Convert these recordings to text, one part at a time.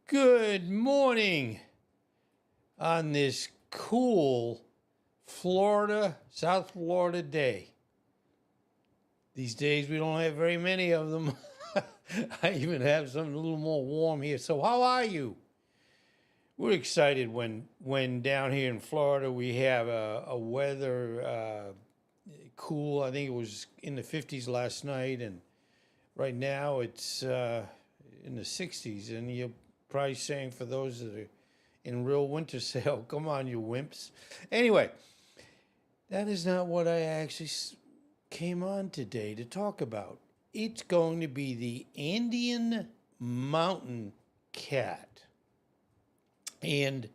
Good morning on this cool South Florida day. These days we don't have very many of them. I even have something a little more warm here. So how are you? We're excited when down here in Florida we have a weather cool. I think it was in the 50s last night, and right now it's in the 60s, and you're probably saying, for those that are in real winter, say, oh, come on, you wimps. Anyway, that is not what I actually came on today to talk about. It's going to be the Andean Mountain Cat. And,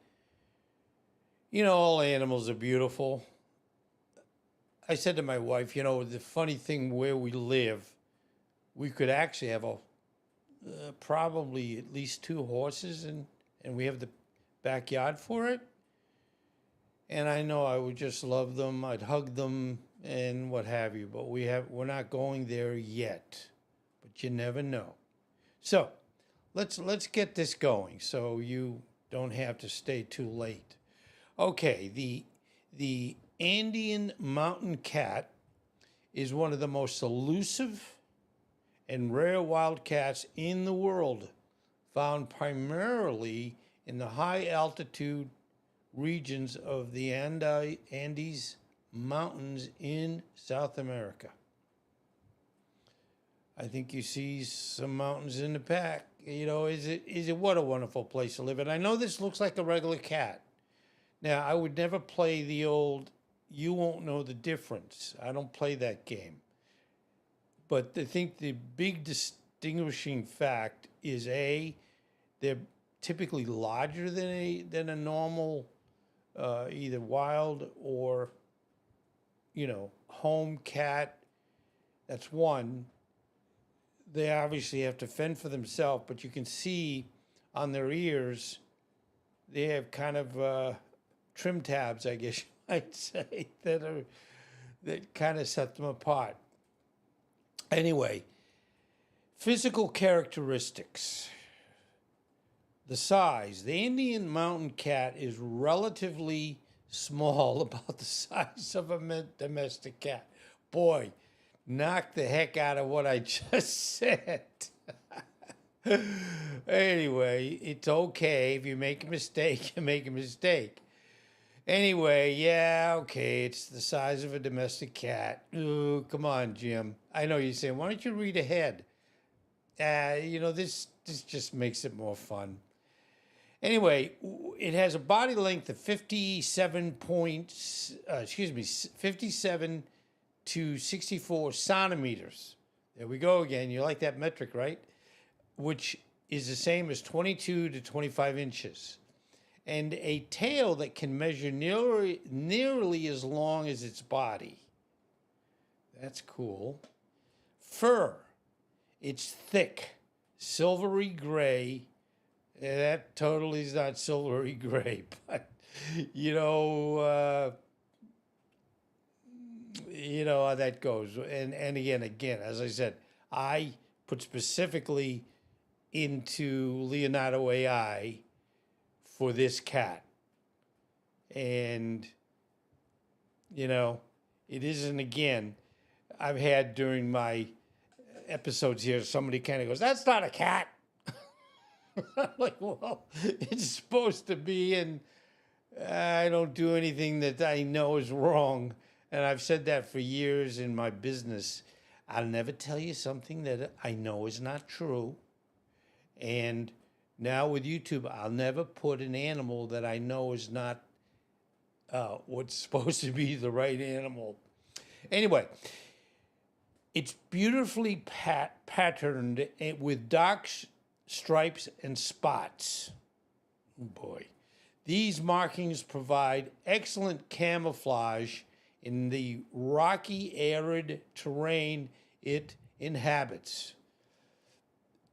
all animals are beautiful. I said to my wife, the funny thing where we live, we could actually have probably at least 2 horses, and we have the backyard for it. And I know I would just love them. I'd hug them and what have you. But we're not going there yet. But you never know. So let's get this going so you don't have to stay too late. Okay, the Andean Mountain Cat is one of the most elusive and rare wildcats in the world, found primarily in the high altitude regions of the Andes Mountains in South America. I think you see some mountains in the back. Is it what a wonderful place to live in. I know this looks like a regular cat. Now, I would never play the old, you won't know the difference. I don't play that game. But I think the big distinguishing fact is they're typically larger than a normal, either wild or, home cat. That's one. They obviously have to fend for themselves, but you can see on their ears, they have kind of trim tabs, I guess you might say, that kind of set them apart. Anyway, physical characteristics. The size. The Andean Mountain Cat is relatively small, about the size of a domestic cat. Boy, knock the heck out of what I just said. Anyway, it's okay. If you make a mistake, you make a mistake. Anyway, yeah, okay, it's the size of a domestic cat. Ooh, come on, Jim. I know you're saying, why don't you read ahead? This just makes it more fun. Anyway, it has a body length of 57 to 64 centimeters. There we go again. You like that metric, right? Which is the same as 22 to 25 inches. And a tail that can measure nearly as long as its body. That's cool. Fur. It's thick, silvery gray. That totally is not silvery gray, but you know how that goes. And again, as I said, I put specifically into Leonardo AI for this cat. And, it isn't, again, I've had during my episodes here, somebody kind of goes, that's not a cat. I'm like, well, it's supposed to be, and I don't do anything that I know is wrong. And I've said that for years in my business. I'll never tell you something that I know is not true. And now with YouTube, I'll never put an animal that I know is not what's supposed to be the right animal. Anyway, it's beautifully patterned with dark stripes and spots. Oh boy. These markings provide excellent camouflage in the rocky, arid terrain it inhabits.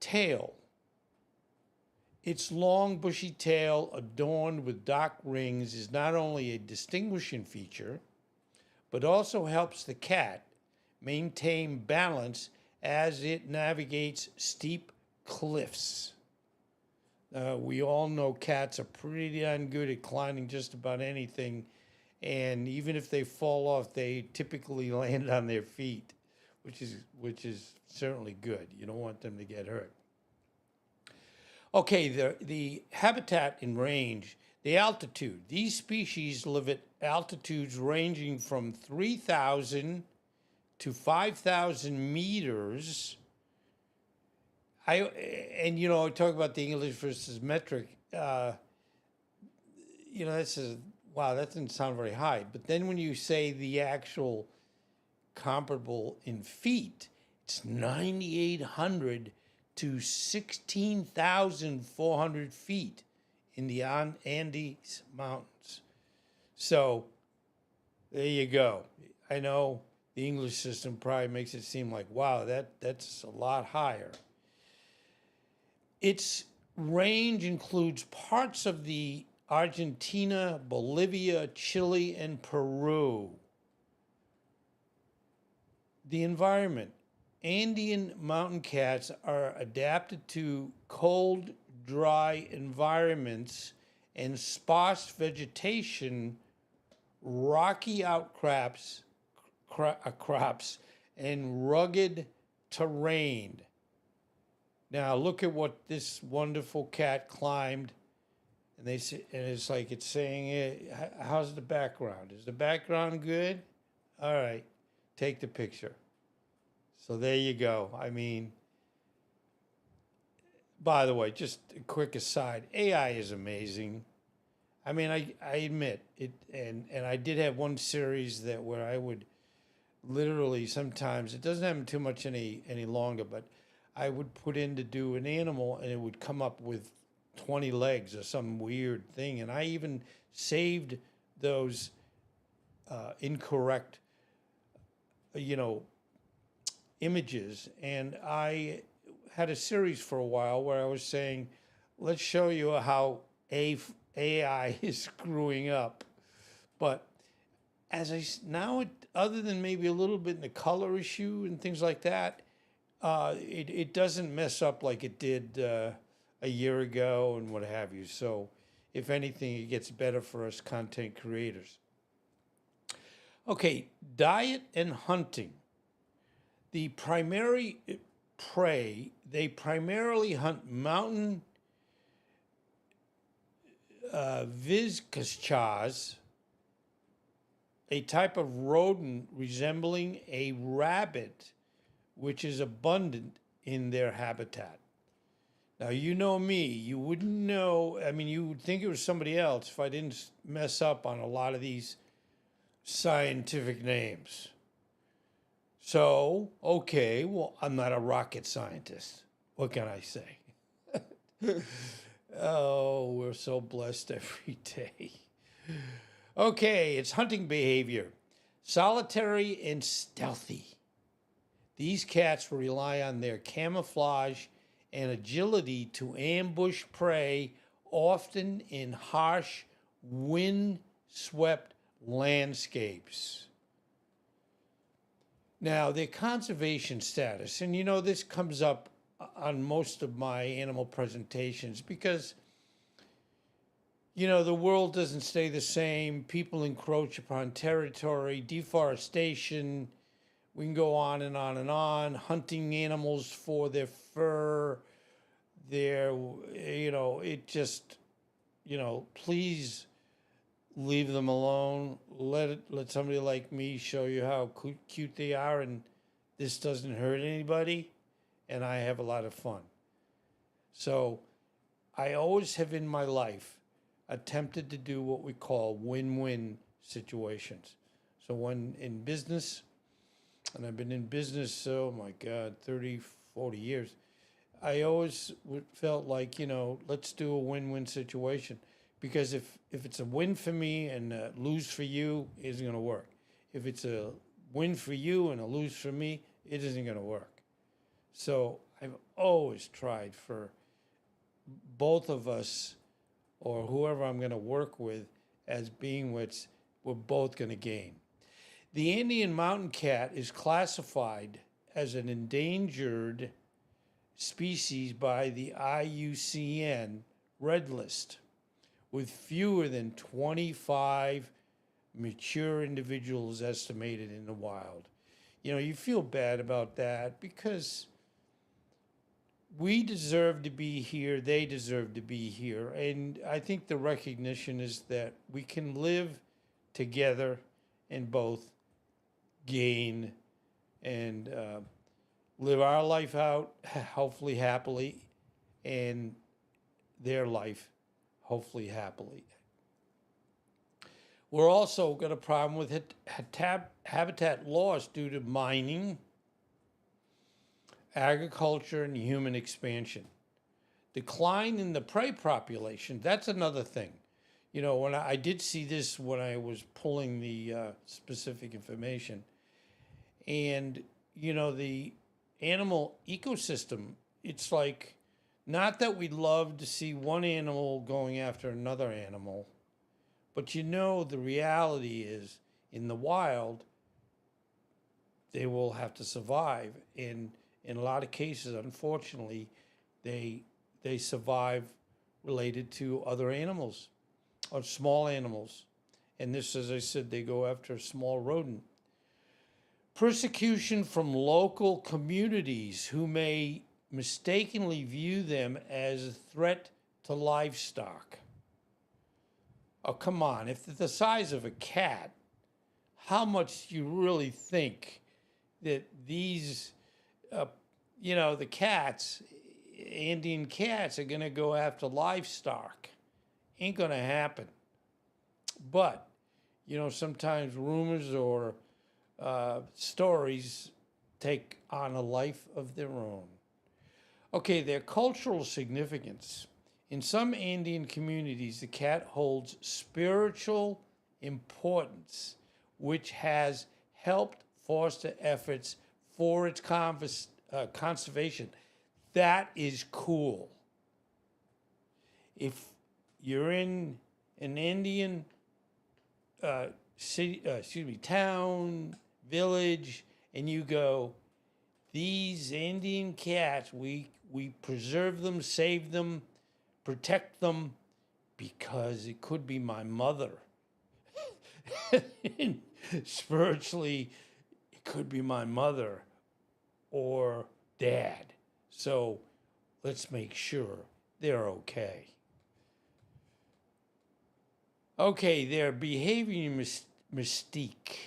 Tail. Its long, bushy tail, adorned with dark rings, is not only a distinguishing feature, but also helps the cat maintain balance as it navigates steep cliffs. We all know cats are pretty darn good at climbing just about anything, and even if they fall off, they typically land on their feet, which is certainly good. You don't want them to get hurt. Okay, the habitat and range, the altitude. These species live at altitudes ranging from 3,000 to 5,000 meters. I talk about the English versus metric. That says, wow, that doesn't sound very high. But then when you say the actual comparable in feet, it's 9,800 to 16,400 feet in the Andes Mountains. So there you go. I know the English system probably makes it seem like, wow, that's a lot higher. Its range includes parts of the Argentina, Bolivia, Chile, and Peru. The environment. Andean mountain cats are adapted to cold, dry environments and sparse vegetation, rocky outcrops, and rugged terrain. Now look at what this wonderful cat climbed, and it's like it's saying, "How's the background? Is the background good? All right, take the picture." So there you go. I mean, by the way, just a quick aside: AI is amazing. I mean, I admit it, and I did have one series where I would literally sometimes, it doesn't happen too much any longer, but I would put in to do an animal and it would come up with 20 legs or some weird thing. And I even saved those incorrect, images. And I had a series for a while where I was saying, let's show you how AI is screwing up. But other than maybe a little bit in the color issue and things like that, it doesn't mess up like it did a year ago and what have you. So if anything, it gets better for us content creators. Okay, diet and hunting. The primary prey, they primarily hunt mountain vizcachas, a type of rodent resembling a rabbit, which is abundant in their habitat. Now, you know me, you wouldn't know, you would think it was somebody else if I didn't mess up on a lot of these scientific names. So, okay, well, I'm not a rocket scientist. What can I say? Oh, we're so blessed every day. Okay, it's hunting behavior. Solitary and stealthy. These cats rely on their camouflage and agility to ambush prey, often in harsh, wind-swept landscapes. Now, their conservation status, and this comes up on most of my animal presentations because, the world doesn't stay the same. People encroach upon territory, deforestation. We can go on and on and on. Hunting animals for their fur, it just, please leave them alone. Let somebody like me show you how cute they are, and this doesn't hurt anybody, and I have a lot of fun. So I always have in my life attempted to do what we call win-win situations. So when in business, and I've been in business, oh my God, 30, 40 years, I always felt like, let's do a win-win situation. Because if it's a win for me and a lose for you, it isn't going to work. If it's a win for you and a lose for me, it isn't going to work. So I've always tried for both of us or whoever I'm going to work with as being we're both going to gain. The Andean Mountain Cat is classified as an endangered species by the IUCN red list with fewer than 25 mature individuals estimated in the wild. You know, you feel bad about that because we deserve to be here, they deserve to be here. And I think the recognition is that we can live together and both gain and live our life out, hopefully happily, and their life, hopefully happily. We're also got a problem with habitat loss due to mining, agriculture, and human expansion. Decline in the prey population, that's another thing. You know, when I did see this when I was pulling the specific information. And, you know, the animal ecosystem, it's like, not that we'd love to see one animal going after another animal, but you know, the reality is in the wild, they will have to survive. And in a lot of cases, unfortunately, they survive related to other animals or small animals. And this, as I said, they go after a small rodent. Persecution from local communities who may mistakenly view them as a threat to livestock. Oh, come on. If they're the size of a cat, how much do you really think that these, you know, the cats, Andean cats, are going to go after livestock? Ain't going to happen. But, you know, sometimes rumors or stories take on a life of their own. Okay, their cultural significance. In some Andean communities, the cat holds spiritual importance, which has helped foster efforts for its conservation. That is cool. If you're in an Indian town, village, and you go, these Andean cats, we preserve them, save them, protect them, because it could be my mother. Spiritually, it could be my mother or dad. So let's make sure they're okay. Okay, their behavior mystique.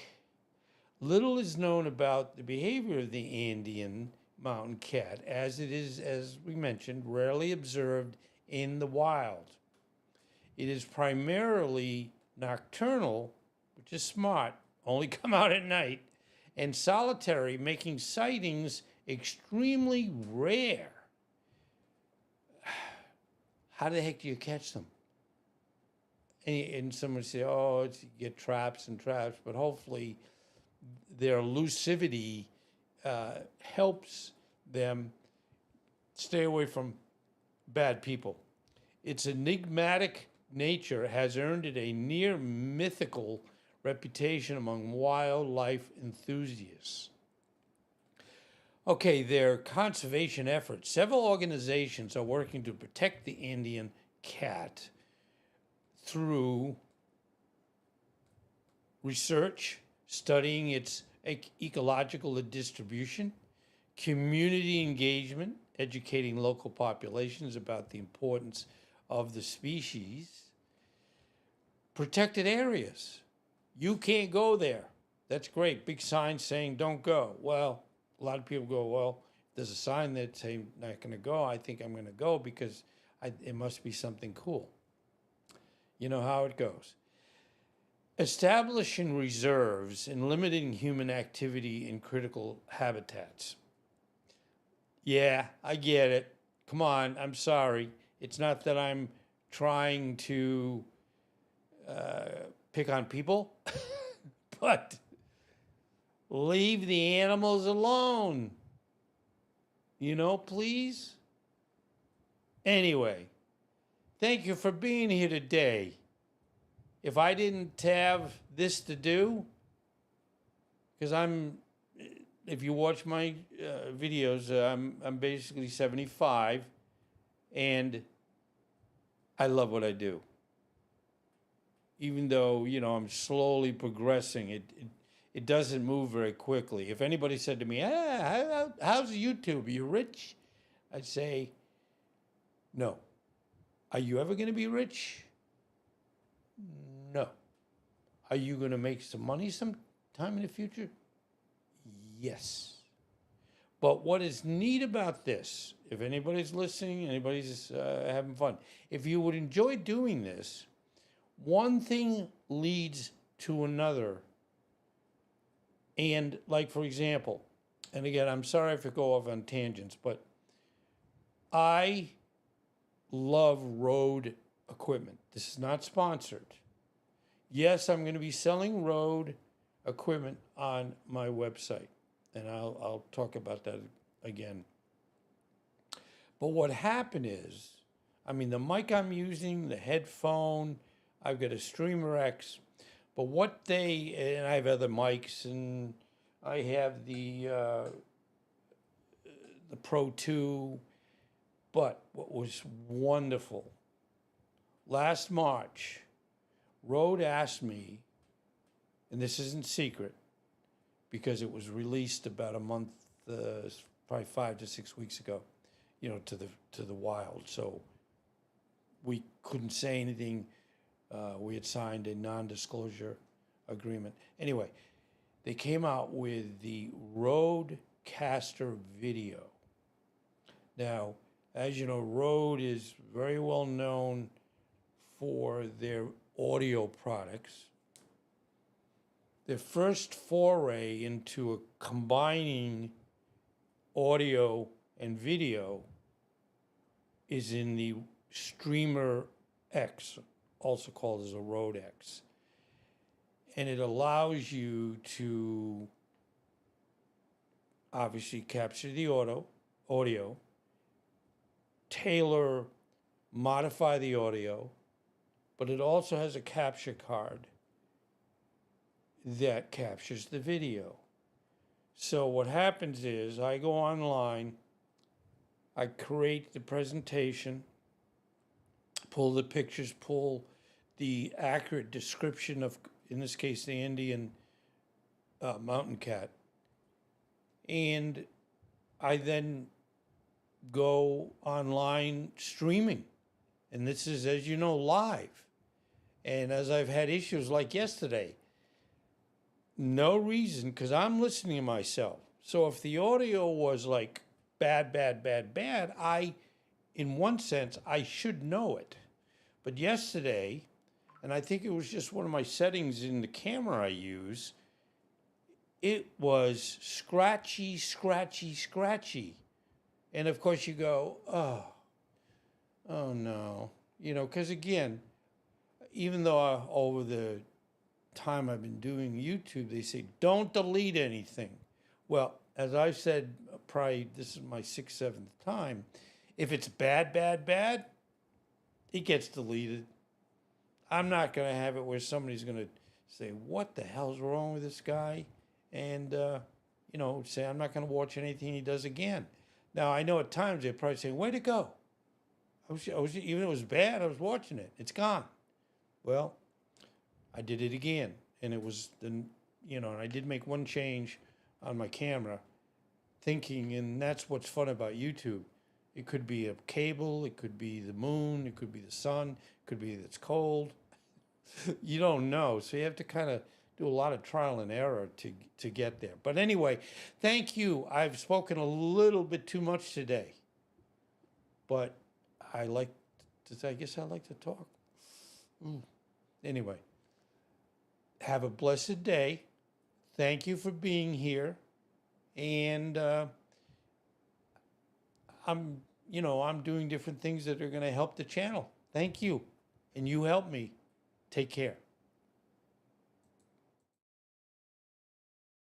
Little is known about the behavior of the Andean mountain cat, as it is, as we mentioned, rarely observed in the wild. It is primarily nocturnal, which is smart, only come out at night, and solitary, making sightings extremely rare. How the heck do you catch them? And someone say, oh, you get traps and traps, but hopefully their elusivity helps them stay away from bad people. Its enigmatic nature has earned it a near mythical reputation among wildlife enthusiasts. Okay, their conservation efforts. Several organizations are working to protect the Andean cat through research, studying its ecological distribution, community engagement, educating local populations about the importance of the species, protected areas. You can't go there. That's great. Big signs saying don't go. Well, a lot of people go, well, if there's a sign that saying not going to go, I think I'm going to go because it must be something cool. You know how it goes. Establishing reserves and limiting human activity in critical habitats. Yeah, I get it. Come on, I'm sorry. It's not that I'm trying to pick on people, but leave the animals alone. You know, please? Anyway, thank you for being here today. If I didn't have this to do, because if you watch my videos, I'm basically 75, and I love what I do. Even though, I'm slowly progressing, it doesn't move very quickly. If anybody said to me, how's YouTube? Are you rich? I'd say, no. Are you ever going to be rich? No. Are you going to make some money sometime in the future? Yes. But what is neat about this, if anybody's listening, anybody's having fun, if you would enjoy doing this, one thing leads to another. And like, for example, and again, I'm sorry if I go off on tangents, but I love road equipment. This is not sponsored. Yes, I'm going to be selling road equipment on my website, and I'll talk about that again. But what happened is, the mic I'm using, the headphone, I've got a Streamer X, but and I have other mics, and I have the Pro 2. But what was wonderful, last March, Rode asked me, and this isn't secret, because it was released about a month, probably 5 to 6 weeks ago, to the wild. So we couldn't say anything. We had signed a non-disclosure agreement. Anyway, they came out with the Rodecaster Video. Now, as you know, Rode is very well known for their audio products. Their first foray into combining audio and video is in the Streamer X, also called as a Rode X. And it allows you to obviously capture the audio, modify the audio, but it also has a capture card that captures the video. So what happens is I go online, I create the presentation, pull the pictures, pull the accurate description of, in this case, the Andean Mountain Cat, and I then go online streaming. And this is, as you know, live. And as I've had issues like yesterday, no reason, because I'm listening to myself. So if the audio was like bad, in one sense, I should know it. But yesterday, and I think it was just one of my settings in the camera I use, it was scratchy. And of course you go, oh no. Because again, even though over the time I've been doing YouTube, they say, don't delete anything. Well, as I've said, probably this is my 6th, 7th time, if it's bad, it gets deleted. I'm not going to have it where somebody's going to say, what the hell's wrong with this guy? And, say, I'm not going to watch anything he does again. Now, I know at times they're probably saying, way to go. I was, even if it was bad, I was watching it. It's gone. Well, I did it again. And it was, and I did make one change on my camera, thinking, and that's what's fun about YouTube. It could be a cable, it could be the moon, it could be the sun, it could be that it's cold. You don't know. So you have to kind of do a lot of trial and error to get there. But anyway, thank you. I've spoken a little bit too much today. But I guess I like to talk. Anyway, have a blessed day. Thank you for being here. And I'm doing different things that are going to help the channel. Thank you. And you help me. Take care.